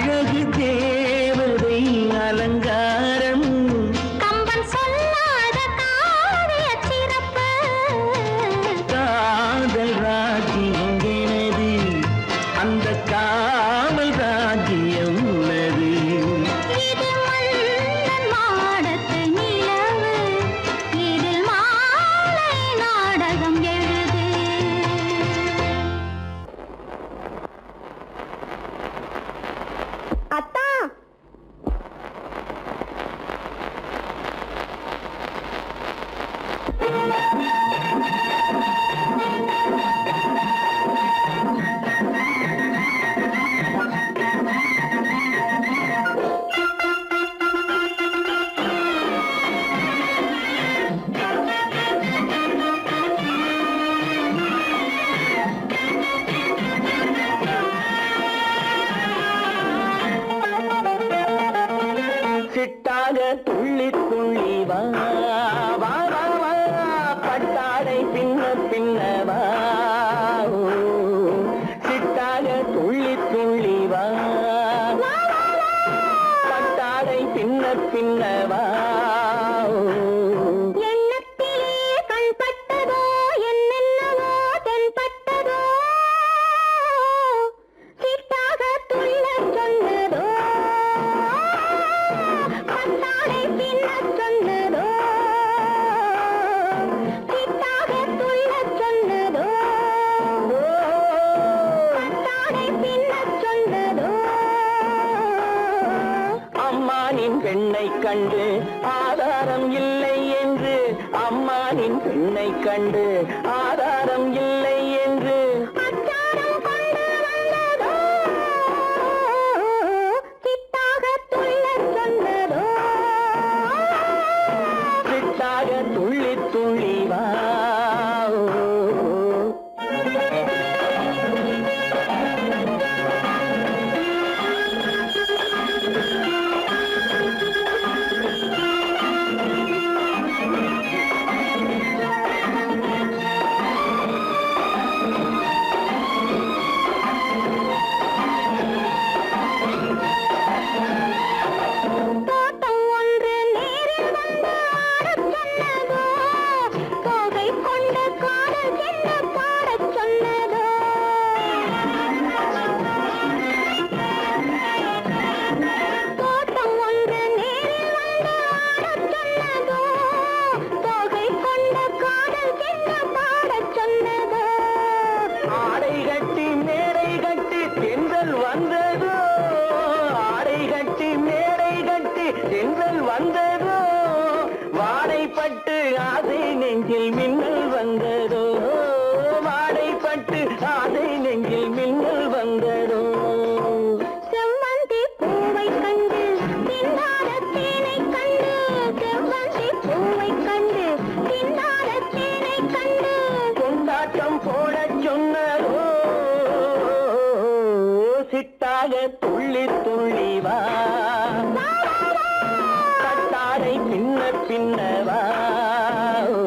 அழகு தேவதை அலங்காரம் கம்பன் சொல்லாத காவிய சிறப்பு காதல் ராஜ்யம் எனது அந்த காமல் ராஜ்யம் உள்ளது இது மன்னன் மாடத்து நிலவு இதில் மாலை நாடகம் எழுது அத்தா சிட்டாக துள்ளி துள்ளி வா வா வா வா பட்டாடை பின்ன பின்ன வா ஓ, சிட்டாக துள்ளி துள்ளி வா பட்டாடை பின்ன பின்ன வா ஓ. எண்ணத்திலே கண்பட்டதோ என்னென்னவோ தென்பட்டதோ சிட்டாக துள்ளச் சொன்னதோ பட்டாடை பின்னச் சொன்னதோ சிட்டாக துள்ளச் சொன்னதோ பட்டாடை பின்னச் சொன்னதோ அம்மானின் பெண்ணை கண்டு ஆதாரம் இல்லை என்று அம்மானின் பெண்ணை கண்டு ஆதாரம் இல்லை என்று அச்சாரம் கொண்டு வந்ததோ சிட்டாக துள்ளச் சொன்னதோ சிட்டாக துள்ளி துள்ளி வா ஓ. தோட்டம் ஒன்று நேரில் வந்து ஆடச் சொன்னதோ தோகை கொண்ட காதல் என்ன பாடச் சொன்னதோ தோட்டம் ஒன்று நேரில் வந்து ஆடச் சொன்னதோ தோகை கொண்ட காதல் என்ன பாடச் சொன்னதோ ஆடை கட்டி மேடை கட்டி தென்றல் வந்ததோ ஆடை கட்டி மேடை கட்டி தென்றல் வந்ததோ வாடைப்பட்டு ஆசை நெஞ்சில் மின்னல் வந்ததோ வாடைப்பட்டு ஆசை நெஞ்சில் மின்னல் வந்ததோ செவ்வந்தி பூவை கண்டு திண்டாட தேனை கண்டு செவ்வந்தி பூவை கண்டு திண்டாட தேனை கண்டு கொண்டாட்டம் போடச் சொன்னதோ சிட்டாக துள்ளி துள்ளி வா கட்டாடை பின்ன பின்ன வா ஓ.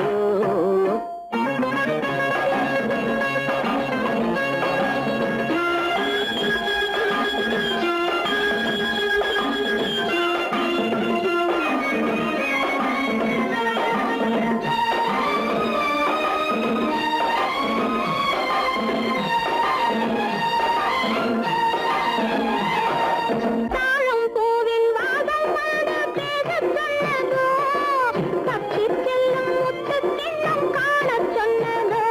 தாழம் பூவின் வாசம் வந்து பேசச் சொன்னதோ தப்பிச் செல்லும் முத்துக் கிண்ணம் காணச் சொன்னதோ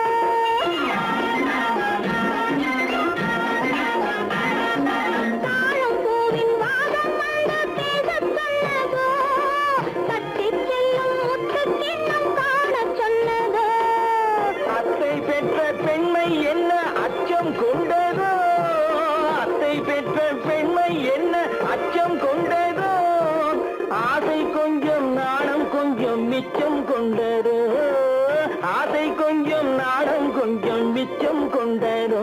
தாழம் பூவின் வாசம் வந்து பேசச் சொன்னதோ தப்பிச் செல்லும் முத்துக் கிண்ணம் காணச் சொன்னதோ அத்தை பெற்ற பெண்மை என்ன அச்சம் கொண்டதோ அத்தை பெற்ற பெண்மை என்ன அச்சம் கொண்டதோ ஆசை கொஞ்சம் நாணம் கொஞ்சம் மிச்சம் கொண்டதோ ஆசை கொஞ்சம் நாணம் கொஞ்சம் மிச்சம் கொண்டதோ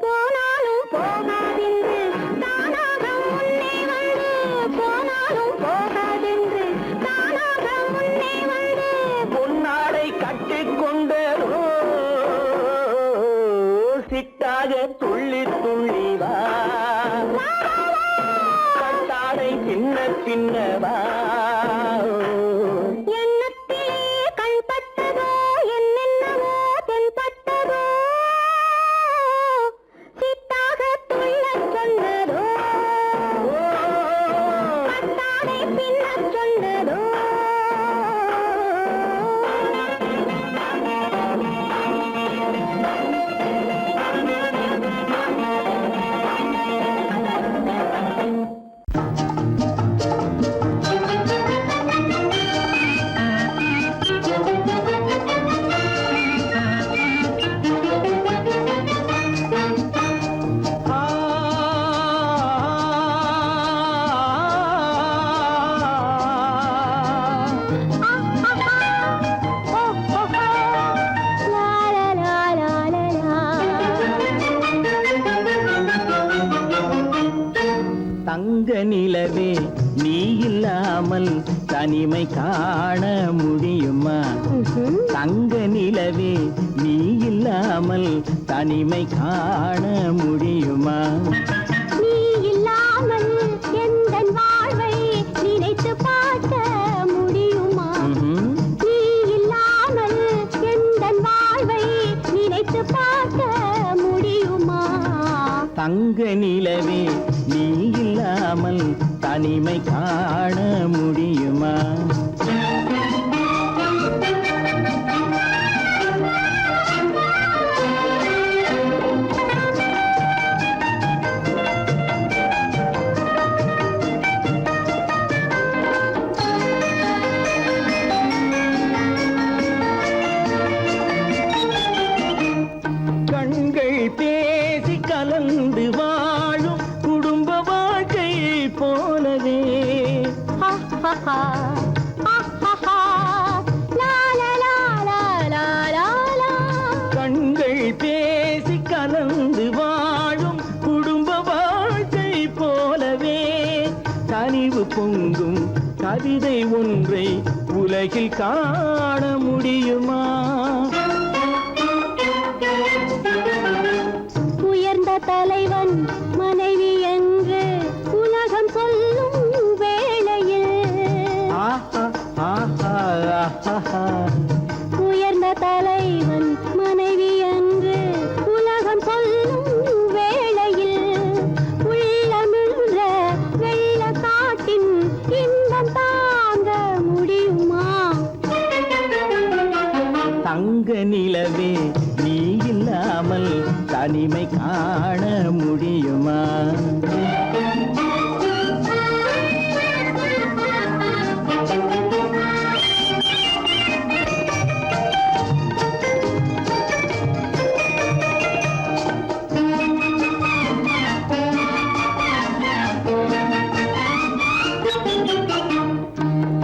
போனாலும் போகாதென்று தானாக முன்னே வந்து போனாலும் போகாதென்று தானாக முன்னே வந்து பொன்னாடை கட்டிக்கொண்டதோ சிட்டாக துள்ளி துள்ளி வா தங்க நிலவே நீ இல்லாமல் தனிமை காண முடியுமா? தங்க நிலவே நீ இல்லாமல் தனிமை காண முடியுமா? நீ இல்லாமல் எந்தன் வாழ்வை நினைத்து பார்க்க முடியுமா? நீ இல்லாமல் எந்தன் வாழ்வை நினைத்து பார்க்க முடியுமா? தங்க நிலவே நீ இல்லாமல் தனிமை காண முடியுமா? கண்கள் பேசி கலந்து வாழும் குடும்ப வாழ்க்கை போலவே கண்கள் பேசி கலந்து வாழும் குடும்ப வாழ்க்கை போலவே கனிவு பொங்கும் கவிதை ஒன்றை உலகில் காண முடியுமா? உயர்ந்த தலைவன் மனைவி என்று உலகம் சொல்லும் வேளையில் உயர்ந்த தலைவன் மனைவி என்று உலகம் சொல்லும் வேளையில் உள்ளமிழ்ற வெள்ளக்காட்டின் இன்பம் தாங்க முடியுமா? தங்க நிலவே நீ இல்லாமல் தனிமை காண முடியுமா?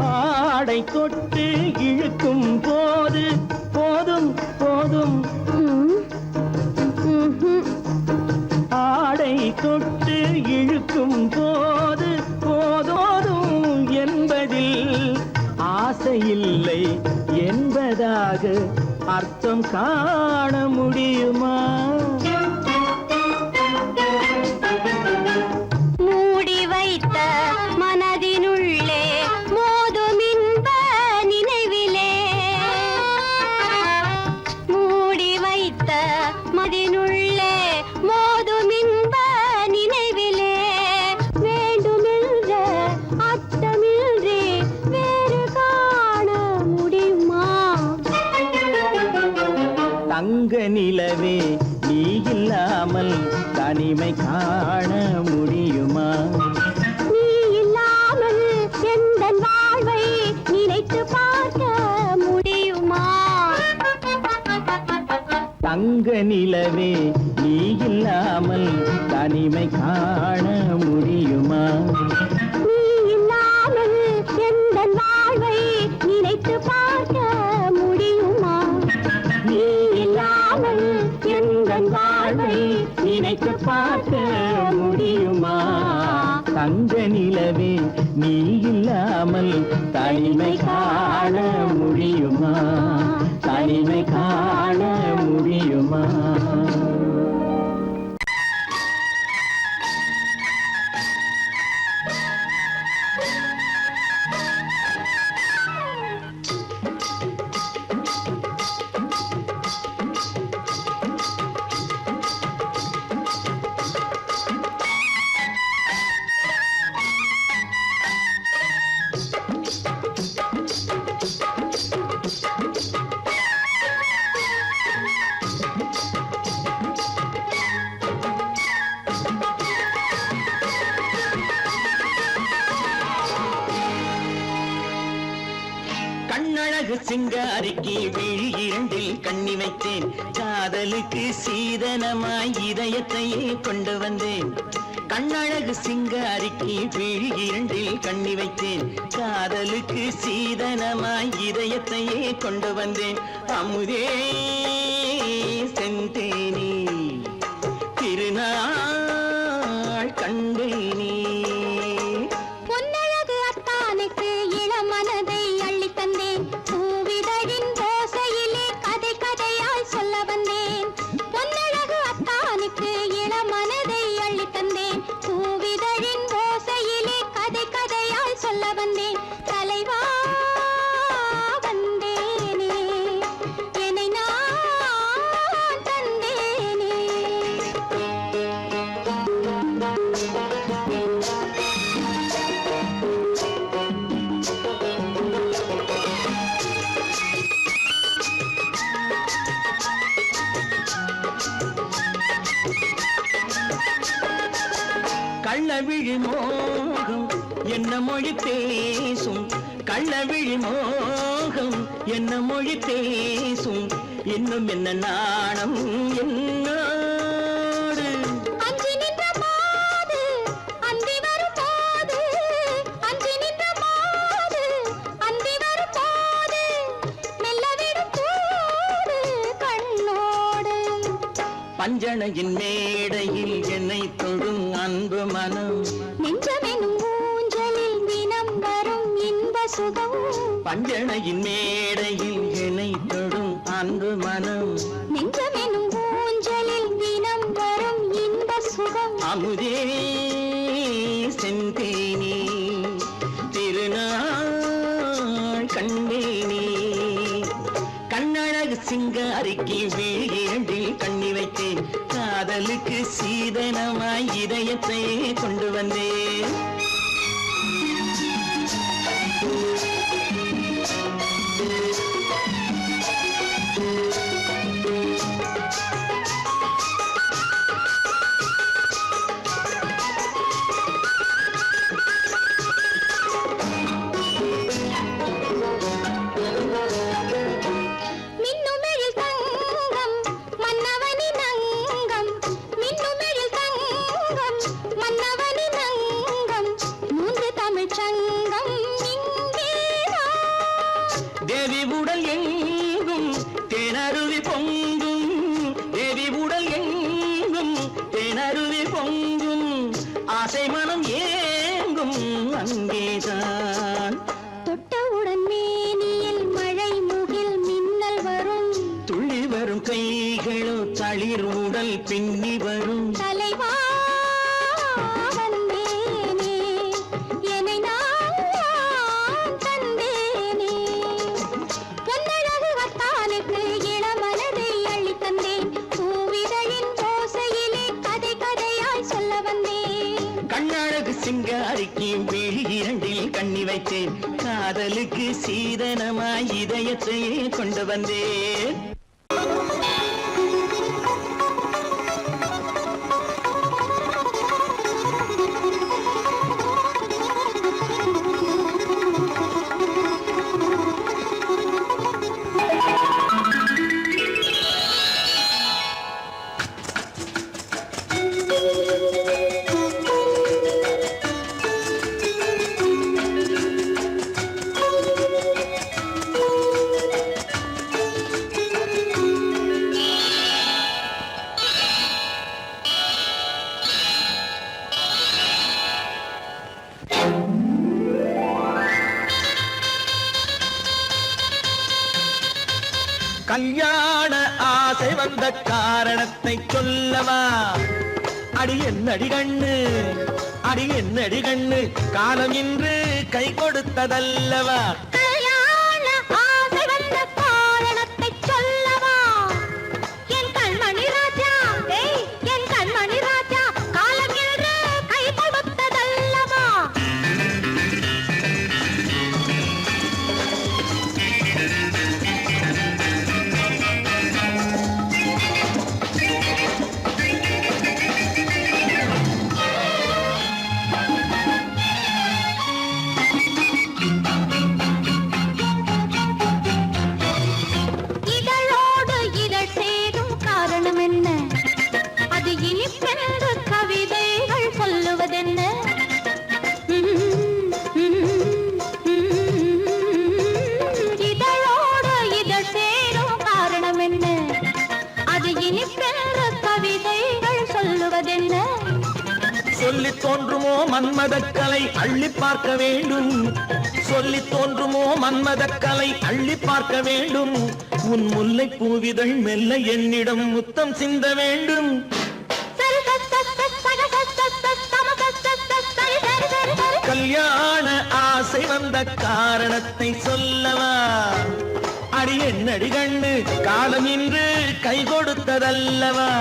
ஆடை தொட்டு இழுக்கும் போது போதும் போதும் ஆடை தொட்டு இழுக்கும் போது போதோதும் என்பதில் ஆசையில்லை என்பதாக அர்த்தம் காண முடியுமா? மூடி வைத்த மனதினுள்ளே மோதும் இன்ப நினைவிலே மூடி வைத்த மனதினுள்ளே மோதும் இன்ப நினைவிலே வேண்டுமென்ற அர்த்தமின்றி வேறு காண முடியுமா? தங்க நிலவே நீ இல்லாமல் தனிமை காண முடியுமா? நீ இல்லாமல் எந்தன் வாழ்வை நினைத்து பார்க்க முடியுமா? தங்க நிலவே நீ இல்லாமல் தனிமை காண முடியுமா? நீ இல்லாமல் எந்தன் வாழ்வை நினைத்து பார்க்க முடியுமா? நீ இல்லாமல் எந்தன் வாழ்வை நினைத்து பார்க்க முடியுமா? தங்க நிலவே நீ இல்லாமல் தனிமை காண முடியுமா? தனிமை காண முடியுமா? கண்ணழகு சிங்காரிக்கு விழி இரண்டில் கண்ணி வைத்தேன். காதலுக்கு சீதனமாய் இதயத்தையே கொண்டு வந்தேன். கண்ணழகு சிங்காரிக்கு விழி இரண்டில் கண்ணி வைத்தேன். காதலுக்கு சீதனமாய் இதயத்தையே கொண்டு வந்தேன். அமுதே செந்தேனே திருநாள் கண்டேனே. கள்ளவிழி மோகம் என்ன மொழி பேசும், கள்ளவிழி மோகம் என்ன மொழி பேசும், இன்னும் என்ன நாணம் என்னோடு. அஞ்சி நின்ற மாது அந்தி வரும் போது, அஞ்சி நின்ற மாது அந்தி வரும் போது, மெல்ல விடும் போது கண்ணோடு. பஞ்சணையின் மேடையில் என்னை தொடும் அன்பு மனம், நெஞ்சமெனும் ஊஞ்சலில் தினம் வரும் இன்ப சுகம். பஞ்சணையின் மேடையில் என்னை தொடும் அன்பு மனம், நெஞ்சமெனும் ஊஞ்சலில் தினம் வரும் இன்ப சுகம். அமுதே செந்தேனே திருநாள் கண்ணேனே, கண்ணழகு சிங்காரிக்கு வீழில் கண்ணி வைத்தேன், காதலுக்கு சீதனமாய் இதயத்தை கொண்டு வந்தேன். மின்னுமெழில் தங்கம் மன்னவனின் அங்கம், மின்னுமெழில் தங்கம் மன்னவனின் அங்கம், மூன்று தமிழ்ச் சங்கம் இங்கேதான். தேவி உடல் எங்கும் தேனருவி பொங்கும், தேவி உடல் எங்கும் தேனருவி பொங்கும், ஆசை மனம் ஏங்கும் அங்கேதான். தொட்டவுடன் மேனியில் மழை முகில் மின்னல் வரும், துள்ளி வரும் கைகளோ தளிர் உடல் பின்னி வரும். தலைவா வந்தேனே, என்னை நான் தந்தேனே. பொன்னழகு வத்தானுக்கு இளமனதை அள்ளித் தந்தேன், பூவிதழின் ஓசையிலே கதை கதையாய் சொல்ல வந்தேன். கண்ணழகு சிங்காரிக்கு விழி இரண்டில் கண்ணி வைத்தேன், காதலுக்கு சீதனமாய் இதயத்தை கொண்டு வந்தேன். கல்யாண ஆசை வந்த காரணத்தை சொல்லவா, அடி என்னடி கண்ணு, அடி என்னடி கண்ணு, காலம் இன்று கை கொடுத்ததல்லவா. கல்யாண ஆசை வந்த காரணத்தை சொல்லவா, என் கண்மணி ராஜா, என் கண்மணி ராஜா, காலம் என்று கை கொடுத்ததல்லவா. இதழோடு இதழ் சேரும் காரணம் என்ன, அது இனிப்பென்று கவிதைகள் சொல்லுவதென்ன. இதழோடு இதழ் சேரும் காரணம் என்ன, அது இனிப்பென்று கவிதைகள் சொல்லுவதென்ன. சொல்லி தோன்றுமோ மன்மதக்கலை அள்ளி பார்க்க வேண்டும், சொல்லி தோன்றுமோ மன்மதக்கலை அள்ளி பார்க்க வேண்டும், உன் முல்லை பூவிதழ் மெல்ல என்னிடம் முத்தம் சிந்த வேண்டும். கல்யாண ஆசை வந்த காரணத்தை சொல்லவா, அடி என்னடி கண்ணு, காலம் இன்று கை கொடுத்ததல்லவா.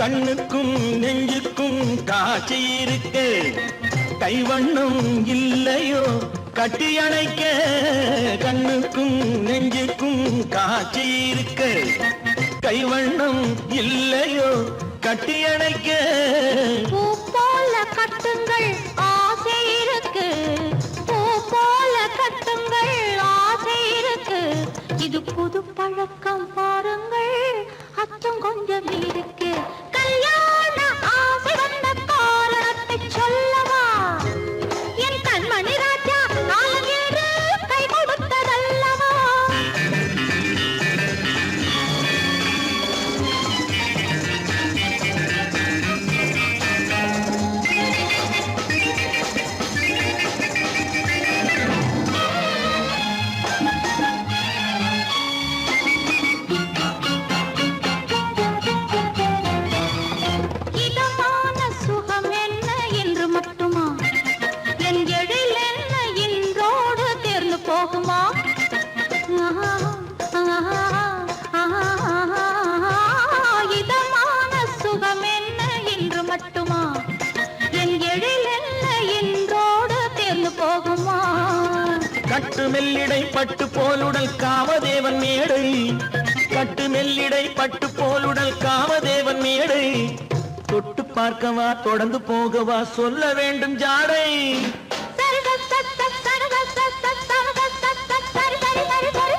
கண்ணுக்கும் நெஞ்சுக்கும் காட்சி இருக்கு கைவண்ணம் இல்லையோ கட்டி அணைக்க கண்ணுக்கும் நெஞ்சுக்கும் காட்சி இருக்கு கைவண்ணம் இல்லையோ கட்டி அணைக்க பூ போல கட்டுங்கள் ஆசை இருக்கு பூ போல கட்டுங்கள் ஆசை இருக்கு இது புது பழக்கம் பாருங்கள் அச்சம் கொஞ்சம் இருக்கு கல்யாண ஆசை வந்த காரணத்தை சொல்லவா என் கண்மணி ராஜா நாளேறு கை கொடுத்ததல்லவா இதமான சுகம் என்ன என்று மட்டுமா என் எழில் என்ன இன்றோடு தேர்ந்து போகுமா இதமான சுகம் என்ன என்று மட்டுமா என் எழில் என்ன இன்றோடு தேர்ந்து போகுமா கட்டு மெல்லிடை பட்டு போலுடல் காமதேவன் மேடை கட்டு மெல்லிடை பட்டு போலுடல் காமதேவன் மேடை தொட்டு பார்க்கவா தொடர்ந்து போகவா சொல்ல வேண்டும் ஜாடை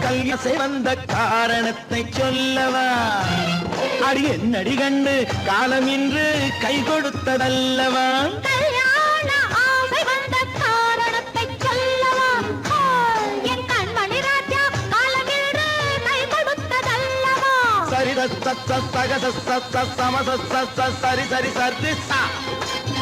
கல்யாசை வந்த காரணத்தை சொல்லவா அடி என்னடி கண்டு காலம் இன்று கை கொடுத்ததல்லவா கல்யாண ஆசை வந்த காரணத்தை சொல்லவா என் கண்மணி ராஜா காலமில்லை கை கொடுத்ததல்லவா சரி சகத சரி சரி சரி